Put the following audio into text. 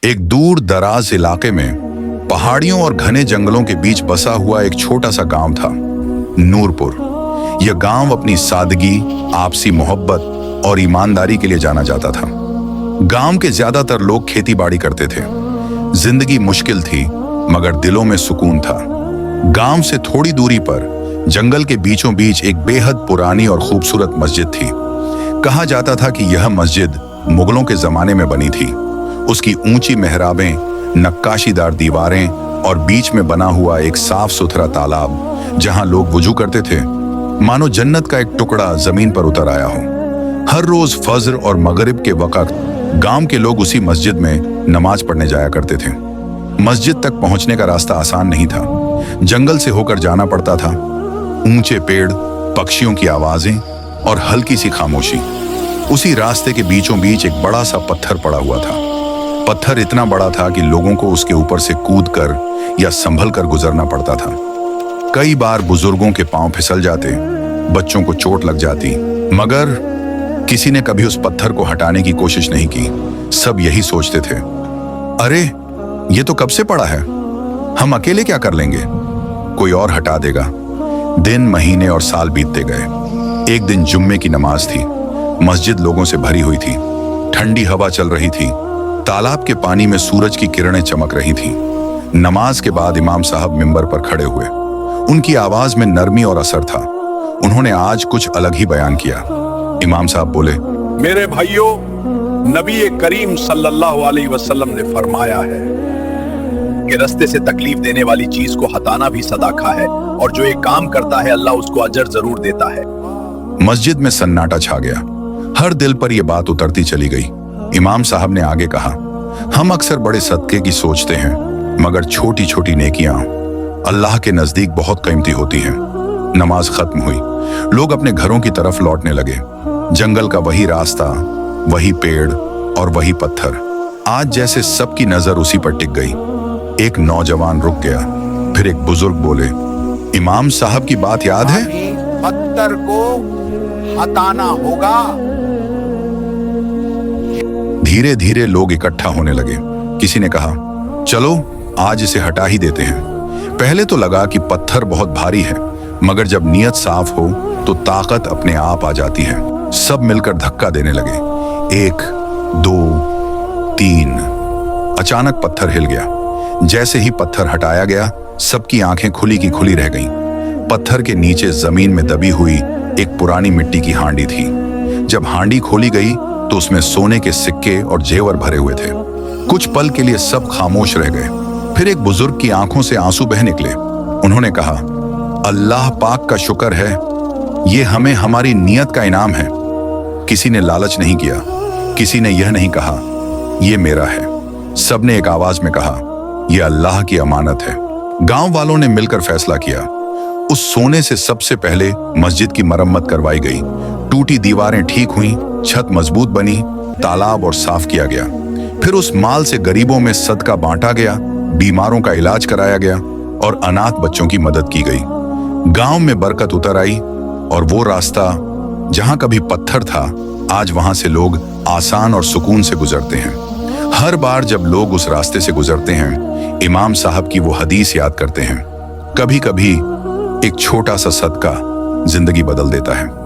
एक दूर दराज इलाके में पहाड़ियों और घने जंगलों के बीच बसा हुआ एक छोटा सा गांव था, नूरपुर। यह गांव अपनी सादगी, आपसी मोहब्बत और ईमानदारी के लिए जाना जाता था। गांव के ज्यादातर लोग खेती बाड़ी करते थे। जिंदगी मुश्किल थी, मगर दिलों में सुकून था। गांव से थोड़ी दूरी पर जंगल के बीचों बीच एक बेहद पुरानी और खूबसूरत मस्जिद थी। कहा जाता था कि यह मस्जिद मुगलों के जमाने में बनी थी। उसकी ऊंची मेहराबें, नक्काशीदार दीवारें और बीच में बना हुआ एक साफ सुथरा तालाब जहां लोग वुजू करते थे, मानो जन्नत का एक टुकड़ा जमीन पर उतर आया हो। हर रोज फज्र और मगरिब के वक्त गांव के लोग उसी मस्जिद में नमाज पढ़ने जाया करते थे। मस्जिद तक पहुंचने का रास्ता आसान नहीं था। जंगल से होकर जाना पड़ता था। ऊंचे पेड़, पक्षियों की आवाजें और हल्की सी खामोशी। उसी रास्ते के बीचों बीच एक बड़ा सा पत्थर पड़ा हुआ था। पत्थर इतना बड़ा था कि लोगों को उसके ऊपर से कूदकर या संभल कर गुजरना पड़ता था। कई बार बुजुर्गों के पांव फिसल जाते, बच्चों को चोट लग जाती, मगर किसी ने कभी उस पत्थर को हटाने की कोशिश नहीं की। सब यही सोचते थे, अरे ये तो कब से पड़ा है, हम अकेले क्या कर लेंगे, कोई और हटा देगा। दिन, महीने और साल बीतते गए। एक दिन जुम्मे की नमाज थी। मस्जिद लोगों से भरी हुई थी। ठंडी हवा चल रही थी। तालाब के पानी में सूरज की किरणें चमक रही थीं। नमाज के बाद इमाम साहब मिंबर पर खड़े हुए। उनकी आवाज में नरमी और असर था। उन्होंने आज कुछ अलग ही बयान किया। इमाम साहब बोले, मेरे भाइयों, नबी करीम सल्लल्लाहु अलैहि वसल्लम ने फरमाया है कि रास्ते से तकलीफ देने वाली चीज को हटाना भी सदाका है, और जो एक काम करता है अल्लाह उसको अजर जरूर देता है। मस्जिद में सन्नाटा छा गया। हर दिल पर यह बात उतरती चली गई। इमाम साहब ने आगे कहा, हम अक्सर बड़े सदके की सोचते हैं, मगर छोटी छोटी नेकियां अल्लाह के नजदीक बहुत कीमती होती हैं। नमाज खत्म हुई। लोग अपने घरों की तरफ लौटने लगे। जंगल का वही रास्ता, वही पेड़ और वही पत्थर। आज जैसे सबकी नजर उसी पर टिक गई। एक नौजवान रुक गया। फिर एक बुजुर्ग बोले, इमाम साहब की बात याद है? पत्थर को हटाना होगा। धीरे धीरे लोग इकट्ठा होने लगे। किसी ने कहा, चलो आज इसे हटा ही देते हैं। पहले तो लगा कि पत्थर बहुत भारी है, मगर जब नीयत साफ हो तो ताकत अपने आप आ जाती है। सब मिलकर धक्का देने लगे। 1, 2, 3। अचानक पत्थर हिल गया। जैसे ही पत्थर हटाया गया, सबकी आंखें खुली की खुली रह गईं। पत्थर के नीचे जमीन में दबी हुई एक पुरानी मिट्टी की हांडी थी। जब हांडी खोली गई तो उसमें सोने के सिक्के और जेवर भरे हुए थे। कुछ पल के लिए सब खामोश रह गए। फिर एक बुजुर्ग की आंखों से आंसू बह निकले। उन्होंने कहा, अल्लाह पाक का शुक्र है, ये हमें हमारी नियत का इनाम है। किसी ने लालच नहीं किया, किसी ने यह नहीं कहा ये मेरा है। सबने एक आवाज में कहा, यह अल्लाह की अमानत है। गांव वालों ने मिलकर फैसला किया। उस सोने से सबसे पहले मस्जिद की मरम्मत करवाई गई। टूटी दीवारें ठीक हुई, छत मजबूत बनी, तालाब और साफ किया गया। फिर उस माल से गरीबों में सदका बांटा गया, बीमारों का इलाज कराया गया और अनाथ बच्चों की मदद की गई। गांव में बरकत उतर आई और वो रास्ता जहां कभी पत्थर था, आज वहां से लोग आसान और सुकून से गुजरते हैं। हर बार जब लोग उस रास्ते से गुजरते हैं, इमाम साहब की वो हदीस याद करते हैं, कभी कभी एक छोटा सा सदका जिंदगी बदल देता है।